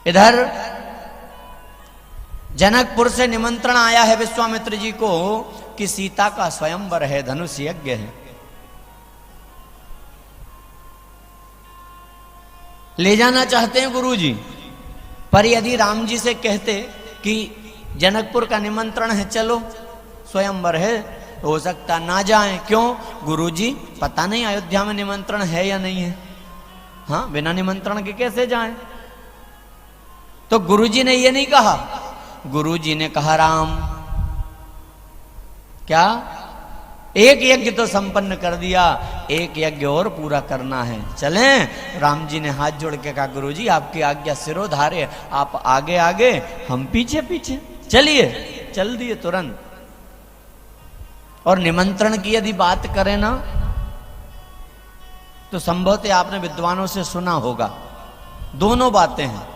इधर जनकपुर से निमंत्रण आया है विश्वामित्र जी को कि सीता का स्वयंवर है, धनुष यज्ञ है। ले जाना चाहते हैं गुरुजी, पर यदि राम जी से कहते कि जनकपुर का निमंत्रण है, चलो स्वयंवर है, हो सकता ना जाएं। क्यों? गुरुजी पता नहीं अयोध्या में निमंत्रण है या नहीं है। हाँ, बिना निमंत्रण के कैसे जाएं? तो गुरुजी ने ये नहीं कहा, गुरुजी ने कहा राम क्या, एक यज्ञ तो संपन्न कर दिया, एक यज्ञ और पूरा करना है, चलें। राम जी ने हाथ जोड़ के कहा गुरुजी आपकी आज्ञा सिरोधार्य, आप आगे आगे हम पीछे पीछे, चलिए। चल दिए तुरंत। और निमंत्रण की यदि बात करें ना, तो संभवतः आपने विद्वानों से सुना होगा, दोनों बातें हैं।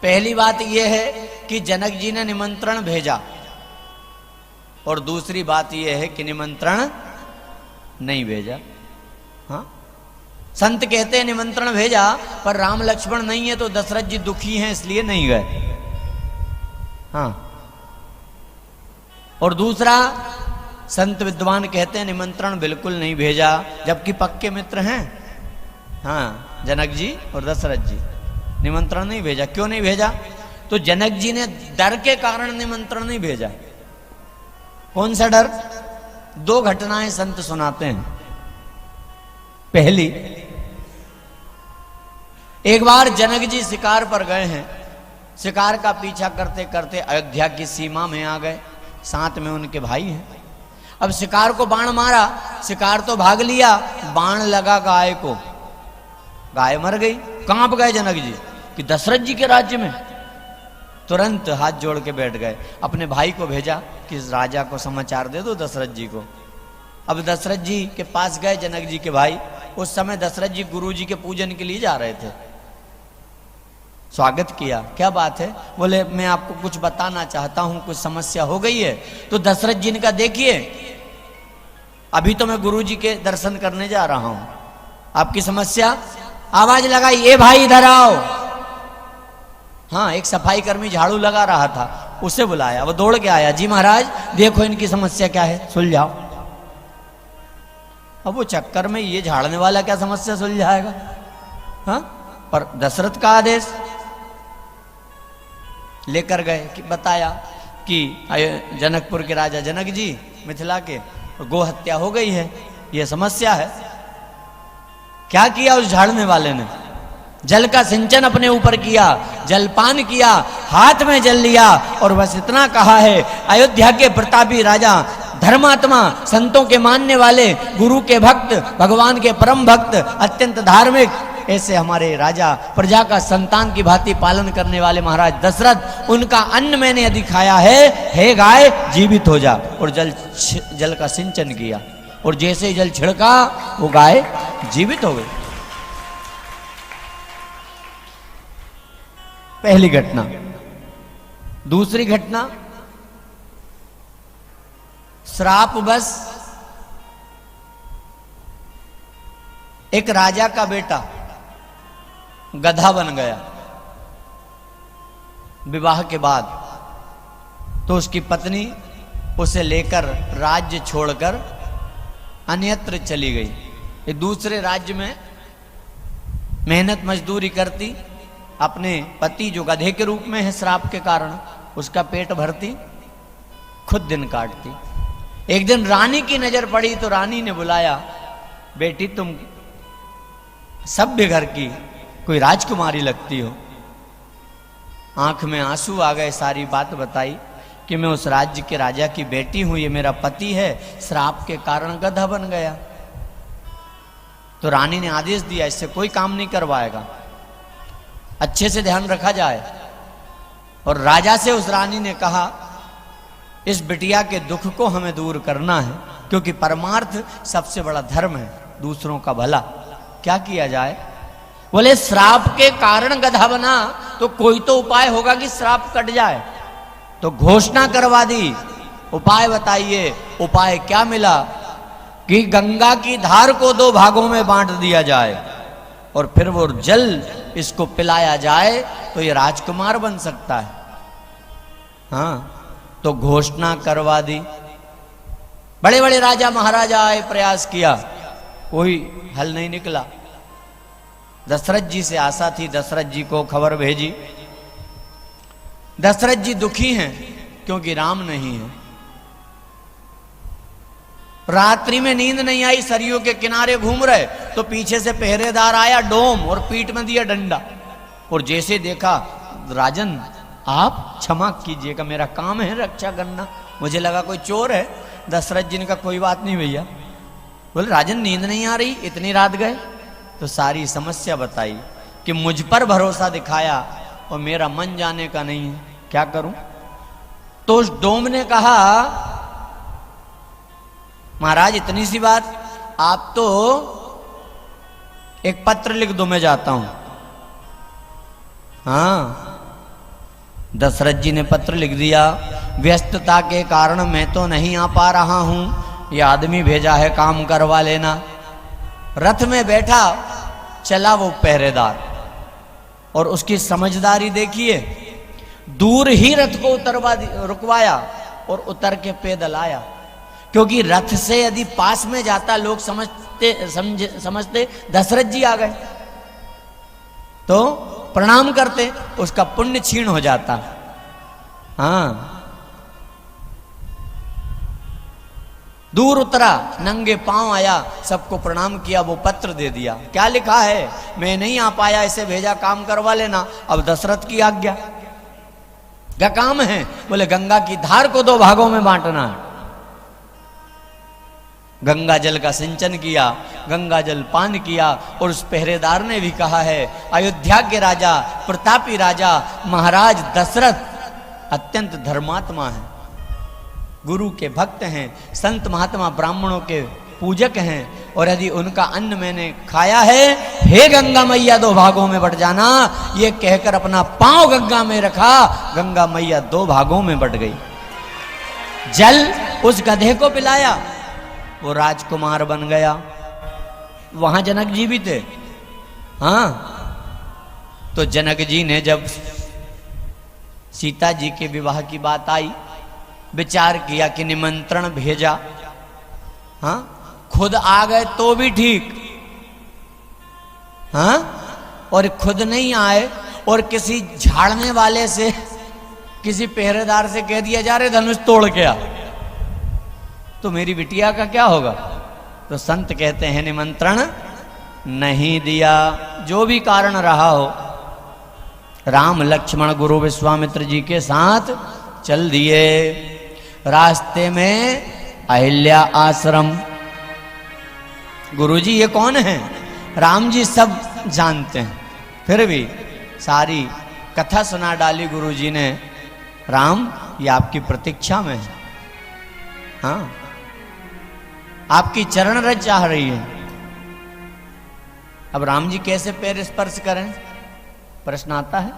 पहली बात यह है कि जनक जी ने निमंत्रण भेजा, और दूसरी बात यह है कि निमंत्रण नहीं भेजा। हाँ, संत कहते हैं निमंत्रण भेजा पर राम लक्ष्मण नहीं है, तो दशरथ जी दुखी हैं इसलिए नहीं गए। हाँ, और दूसरा संत विद्वान कहते हैं निमंत्रण बिल्कुल नहीं भेजा, जबकि पक्के मित्र हैं। हाँ, जनक जी और दशरथ जी, निमंत्रण नहीं भेजा। क्यों नहीं भेजा? तो जनक जी ने डर के कारण निमंत्रण नहीं भेजा। कौन सा डर? दो घटनाएं संत सुनाते हैं। पहली, एक बार जनक जी शिकार पर गए हैं, शिकार का पीछा करते करते अयोध्या की सीमा में आ गए, साथ में उनके भाई हैं। अब शिकार को बाण मारा, शिकार तो भाग लिया, बाण लगा गाय को, गाय मर गई। कांप गए जनक जी कि दशरथ जी के राज्य में। तुरंत हाथ जोड़ के बैठ गए, अपने भाई को भेजा कि राजा को समाचार दे दो दशरथ जी को। अब दशरथ जी के पास गए जनक जी के भाई, उस समय दशरथ जी गुरु जी के पूजन के लिए जा रहे थे। स्वागत किया, क्या बात है? बोले मैं आपको कुछ बताना चाहता हूं, कुछ समस्या हो गई है। तो दशरथ जी ने कहा देखिए अभी तो मैं गुरु जी के दर्शन करने जा रहा हूं, आपकी समस्या। आवाज लगाई, ए भाई इधर आओ। हाँ, एक सफाई कर्मी झाड़ू लगा रहा था, उसे बुलाया, वो दौड़ के आया, जी महाराज देखो इनकी समस्या क्या है, सुलझाओ। अब वो चक्कर में ये झाड़ने वाला क्या समस्या सुलझाएगा? हाँ, पर दशरथ का आदेश। लेकर गए कि बताया कि जनकपुर के राजा जनक जी मिथिला के गो हत्या हो गई है, यह समस्या है। क्या किया उस झाड़ने वाले ने? जल का सिंचन अपने ऊपर किया, जलपान किया, हाथ में जल लिया, और बस इतना कहा है, अयोध्या के प्रतापी राजा, धर्मात्मा, संतों के मानने वाले, गुरु के भक्त, भगवान के परम भक्त, अत्यंत धार्मिक, ऐसे हमारे राजा, प्रजा का संतान की भांति पालन करने वाले महाराज दशरथ, उनका अन्न मैंने यदि खाया है, हे गाय जीवित हो जा। और जल का सिंचन किया, और जैसे ही जल छिड़का वो गाय जीवित हो गई। पहली घटना। दूसरी घटना, श्राप बस एक राजा का बेटा गधा बन गया विवाह के बाद। तो उसकी पत्नी उसे लेकर राज्य छोड़कर अन्यत्र चली गई, एक दूसरे राज्य में मेहनत मजदूरी करती, अपने पति जो गधे के रूप में है श्राप के कारण, उसका पेट भरती, खुद दिन काटती। एक दिन रानी की नजर पड़ी तो रानी ने बुलाया, बेटी तुम सभ्य घर की कोई राजकुमारी लगती हो। आंख में आंसू आ गए, सारी बात बताई कि मैं उस राज्य के राजा की बेटी हूं, ये मेरा पति है, श्राप के कारण गधा बन गया। तो रानी ने आदेश दिया इससे कोई काम नहीं करवाएगा, अच्छे से ध्यान रखा जाए। और राजा से उस रानी ने कहा इस बिटिया के दुख को हमें दूर करना है, क्योंकि परमार्थ सबसे बड़ा धर्म है, दूसरों का भला। क्या किया जाए? बोले श्राप के कारण गधा बना तो कोई तो उपाय होगा कि श्राप कट जाए। तो घोषणा करवा दी, उपाय बताइए। उपाय क्या मिला कि गंगा की धार को 2 भागों में बांट दिया जाए, और फिर वो जल इसको पिलाया जाए तो ये राजकुमार बन सकता है। हाँ, तो घोषणा करवा दी। बड़े बड़े राजा महाराजा आए, प्रयास किया, कोई हल नहीं निकला। दशरथ जी से आशा थी, दशरथ जी को खबर भेजी। दशरथ जी दुखी हैं क्योंकि राम नहीं है। रात्रि में नींद नहीं आई, सरयू के किनारे घूम रहे तो पीछे से पहरेदार आया, डोम, और पीठ में दिया डंडा। और जैसे देखा, राजन आप क्षमा कीजिएगा, मेरा काम है रक्षा करना, मुझे लगा कोई चोर है। दशरथ जी ने कहा कोई बात नहीं भैया। बोले राजन नींद नहीं आ रही, इतनी रात गए? तो सारी समस्या बताई कि मुझ पर भरोसा दिखाया और मेरा मन जाने का नहीं है, क्या करूं? तो उस डोम ने कहा महाराज इतनी सी बात, आप तो एक पत्र लिख दो, मैं जाता हूं। हाँ, दशरथ जी ने पत्र लिख दिया, व्यस्तता के कारण मैं तो नहीं आ पा रहा हूं, यह आदमी भेजा है काम करवा लेना। रथ में बैठा चला वो पहरेदार, और उसकी समझदारी देखिए, दूर ही रथ को रुकवाया और उतर के पैदल आया। क्योंकि रथ से यदि पास में जाता लोग समझते दशरथ जी आ गए, तो प्रणाम करते, उसका पुण्य क्षीण हो जाता। हाँ, दूर उतरा, नंगे पांव आया, सबको प्रणाम किया, वो पत्र दे दिया। क्या लिखा है? मैं नहीं आ पाया, इसे भेजा काम करवा लेना, अब दशरथ की आज्ञा। क्या काम है? बोले गंगा की धार को 2 भागों में बांटना है। गंगा जल का सिंचन किया, गंगा जल पान किया, और उस पहरेदार ने भी कहा है अयोध्या के राजा, प्रतापी राजा महाराज दशरथ अत्यंत धर्मात्मा है, गुरु के भक्त हैं, संत महात्मा ब्राह्मणों के पूजक हैं, और यदि उनका अन्न मैंने खाया है, हे गंगा मैया 2 भागों में बट जाना, ये कहकर अपना पांव गंगा में रखा, गंगा मैया 2 भागों में बट गई। जल उस गधे को पिलाया, वो राजकुमार बन गया। वहां जनक जी भी थे। हाँ, तो जनक जी ने जब सीता जी के विवाह की बात आई, विचार किया कि निमंत्रण भेजा, हाँ, खुद आ गए तो भी ठीक, हाँ, और खुद नहीं आए और किसी झाड़ने वाले से, किसी पहरेदार से कह दिया जा रहे धनुष तोड़ के आ, तो मेरी बिटिया का क्या होगा? तो संत कहते हैं निमंत्रण नहीं दिया, जो भी कारण रहा हो, राम लक्ष्मण गुरु विश्वामित्र जी के साथ चल दिए। रास्ते में अहिल्या आश्रम। गुरुजी ये कौन है? राम जी सब जानते हैं, फिर भी सारी कथा सुना डाली गुरुजी ने। राम ये आपकी प्रतीक्षा में है, हाँ, आपकी चरण रज चाह रही है। अब राम जी कैसे पैर स्पर्श करें, प्रश्न आता है।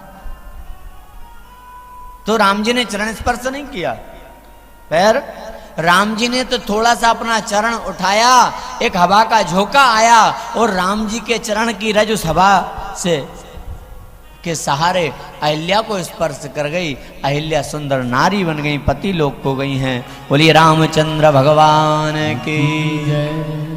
तो राम जी ने चरण स्पर्श नहीं किया, पैर, राम जी ने तो थोड़ा सा अपना चरण उठाया, एक हवा का झोंका आया और राम जी के चरण की रज उस हवा से के सहारे अहिल्या को स्पर्श कर गई। अहिल्या सुंदर नारी बन गई, पति लोक को गई हैं। बोलिए रामचंद्र भगवान की जय।